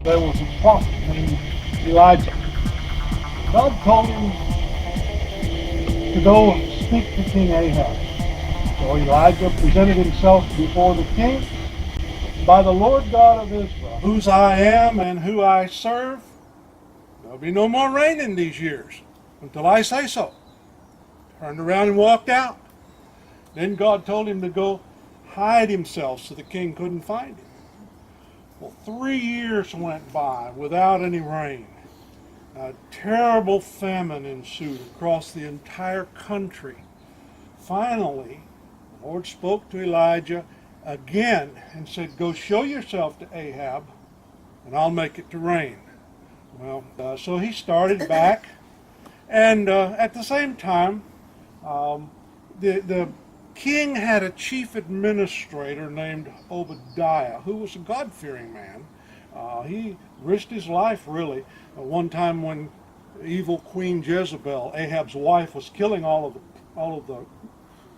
there was a prophet named Elijah. God told him to go speak to King Ahab. So Elijah presented himself before the king. By the Lord God of Israel, whose I am and who I serve, there'll be no more rain in these years until I say so. Turned around and walked out. Then God told him to go hide himself so the king couldn't find him. Well, 3 years went by without any rain. A terrible famine ensued across the entire country. Finally, the Lord spoke to Elijah again and said, go show yourself to Ahab and I'll make it to rain. Well, so he started back, and at the same time, the king had a chief administrator named Obadiah, who was a God-fearing man. He risked his life, really. One time when evil Queen Jezebel, Ahab's wife, was killing all of the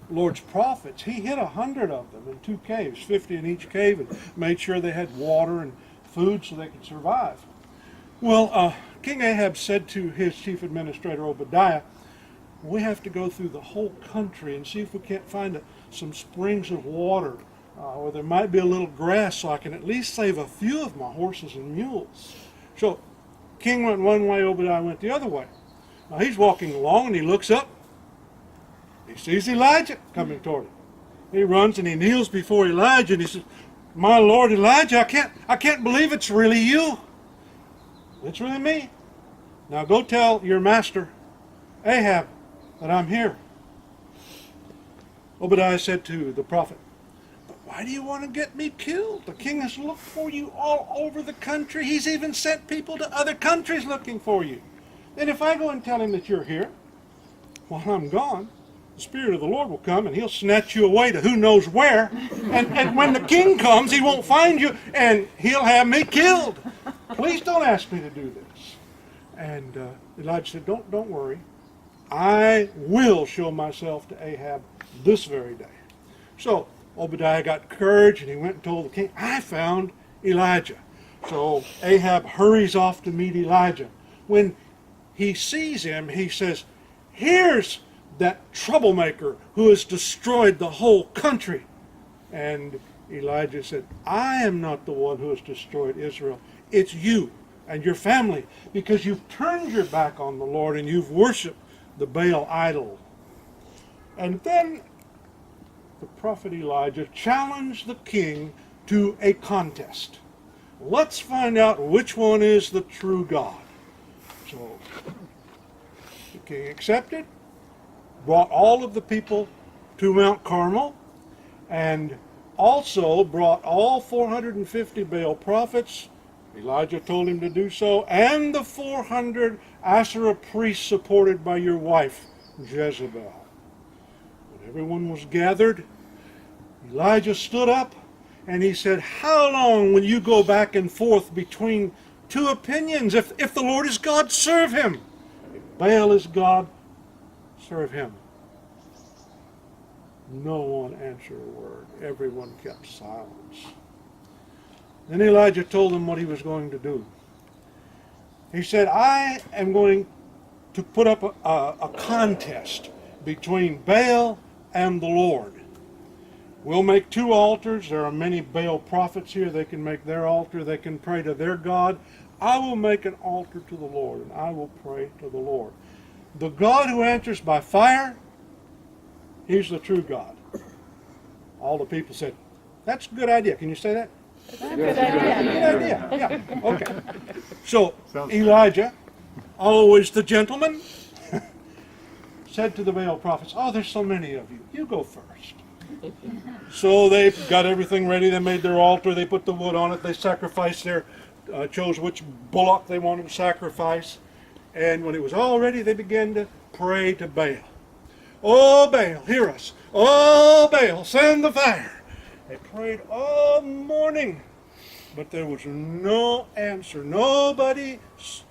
Lord's prophets, he hid 100 of them in 2 caves, 50 in each cave, and made sure they had water and food so they could survive. Well, King Ahab said to his chief administrator Obadiah, we have to go through the whole country and see if we can't find some springs of water where there might be a little grass so I can at least save a few of my horses and mules. So king went one way, Obadiah went the other way. Now he's walking along and he looks up. He sees Elijah coming toward him. He runs and he kneels before Elijah and he says, my Lord Elijah, I can't believe it's really you. It's really me. Now go tell your master, Ahab, that I'm here. Obadiah said to the prophet, but why do you want to get me killed? The king has looked for you all over the country. He's even sent people to other countries looking for you. Then if I go and tell him that you're here, while I'm gone, the Spirit of the Lord will come and he'll snatch you away to who knows where. And when the king comes, he won't find you and he'll have me killed. Please don't ask me to do this. And Elijah said, don't worry. I will show myself to Ahab this very day. So Obadiah got courage and he went and told the king, I found Elijah. So Ahab hurries off to meet Elijah. When he sees him, he says, here's that troublemaker who has destroyed the whole country. And Elijah said, I am not the one who has destroyed Israel. It's you and your family, because you've turned your back on the Lord and you've worshipped the Baal idol. And then the prophet Elijah challenged the king to a contest. Let's find out which one is the true God. So the king accepted, brought all of the people to Mount Carmel, and also brought all 450 Baal prophets. Elijah told him to do so, and the 400 Asherah priests supported by your wife, Jezebel. When everyone was gathered, Elijah stood up and he said, how long will you go back and forth between two opinions? If the Lord is God, serve him. If Baal is God, serve him. No one answered a word. Everyone kept silence. Then Elijah told them what he was going to do. He said, I am going to put up a contest between Baal and the Lord. We'll make 2 altars. There are many Baal prophets here. They can make their altar. They can pray to their God. I will make an altar to the Lord, and I will pray to the Lord. The God who answers by fire, he's the true God. All the people said, that's a good idea. Can you say that? That's a good idea. Good idea. Yeah. Okay. So Elijah, always the gentleman, said to the Baal prophets, oh, there's so many of you. You go first. So they got everything ready. They made their altar. They put the wood on it. They sacrificed chose which bullock they wanted to sacrifice. And when it was all ready, they began to pray to Baal. Oh, Baal, hear us. Oh, Baal, send the fire. They prayed all morning, but there was no answer. Nobody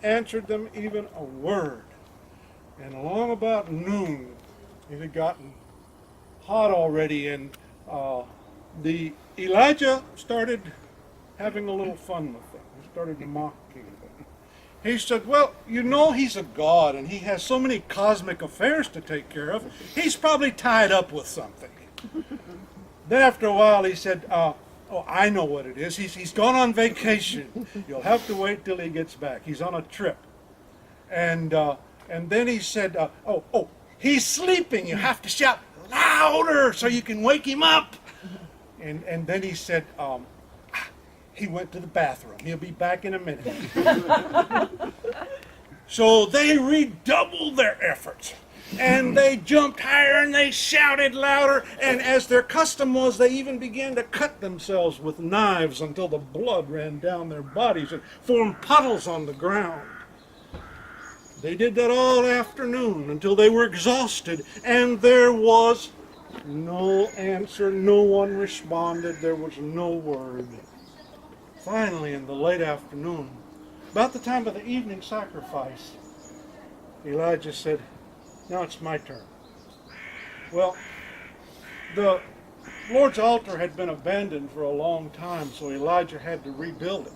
answered them even a word. And along about noon, it had gotten hot already, and Elijah started having a little fun with them. He started mocking them. He said, well, you know he's a god and he has so many cosmic affairs to take care of. He's probably tied up with something. Then after a while he said, oh, I know what it is. He's gone on vacation. You'll have to wait till he gets back. He's on a trip. And then he said, oh, he's sleeping. You have to shout louder so you can wake him up. And then he said, he went to the bathroom. He'll be back in a minute. So they redoubled their efforts. And they jumped higher and they shouted louder. And as their custom was, they even began to cut themselves with knives until the blood ran down their bodies and formed puddles on the ground. They did that all afternoon until they were exhausted. And there was no answer. No one responded. There was no word. Finally, in the late afternoon, about the time of the evening sacrifice, Elijah said, now it's my turn. Well, the Lord's altar had been abandoned for a long time, so Elijah had to rebuild it.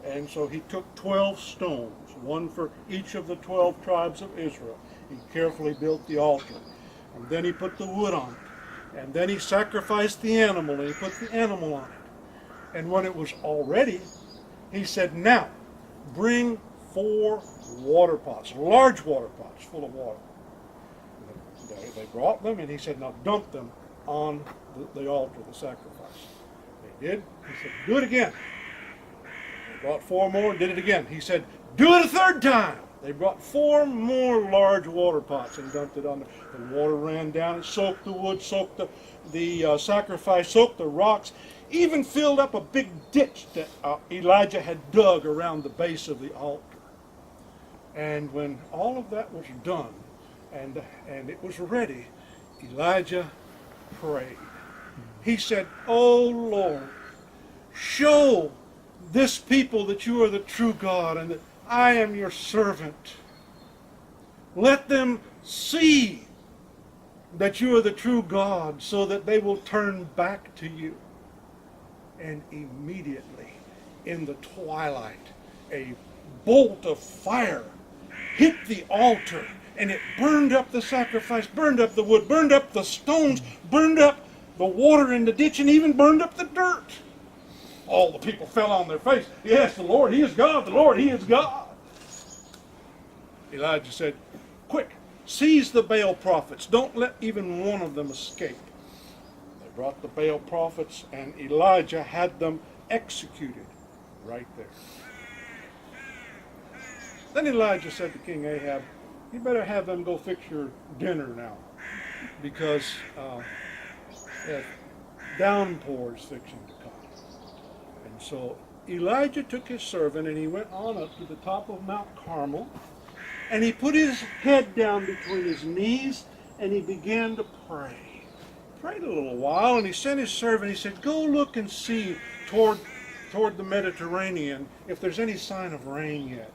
And so he took 12 stones, one for each of the 12 tribes of Israel. He carefully built the altar. And then he put the wood on it. And then he sacrificed the animal, and he put the animal on it. And when it was all ready, he said, now, bring 4 water pots, large water pots full of water. They brought them, and he said, now dump them on the altar, the sacrifice. They did. He said, do it again. They brought 4 more and did it again. He said, do it a third time. They brought 4 more large water pots and dumped it on there. The water ran down and soaked the wood, soaked the sacrifice, soaked the rocks, even filled up a big ditch that Elijah had dug around the base of the altar. And when all of that was done, and it was ready, Elijah prayed. He said, oh Lord, show this people that you are the true God and that I am your servant. Let them see that you are the true God so that they will turn back to you. And immediately in the twilight, a bolt of fire hit the altar. And it burned up the sacrifice, burned up the wood, burned up the stones, burned up the water in the ditch, and even burned up the dirt. All the people fell on their face. Yes, the Lord, He is God. The Lord, He is God. Elijah said, quick, seize the Baal prophets. Don't let even one of them escape. They brought the Baal prophets, and Elijah had them executed right there. Then Elijah said to King Ahab, you better have them go fix your dinner now, because downpour's fixing to come. And so Elijah took his servant and he went on up to the top of Mount Carmel, and he put his head down between his knees and he began to pray. He prayed a little while, and he sent his servant, he said, go look and see toward the Mediterranean if there's any sign of rain yet.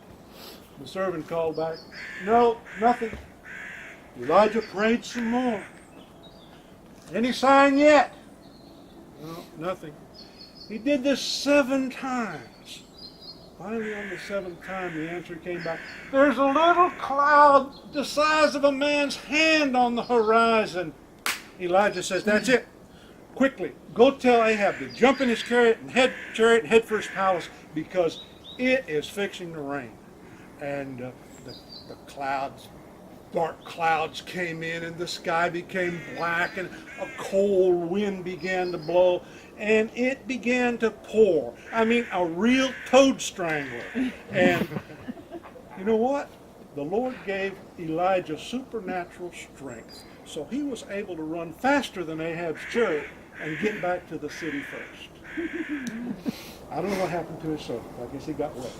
The servant called back, no, nothing. Elijah prayed some more. Any sign yet? No, nothing. He did this 7 times. Finally, on the 7th time, the answer came back. There's a little cloud the size of a man's hand on the horizon. Elijah says, that's it. Quickly, go tell Ahab to jump in his chariot and head for his palace, because it is fixing to rain. And the clouds, dark clouds came in, and the sky became black, and a cold wind began to blow, and it began to pour. I mean, a real toad strangler. And you know what? The Lord gave Elijah supernatural strength, so he was able to run faster than Ahab's chariot and get back to the city first. I don't know what happened to his servant. I guess he got wet.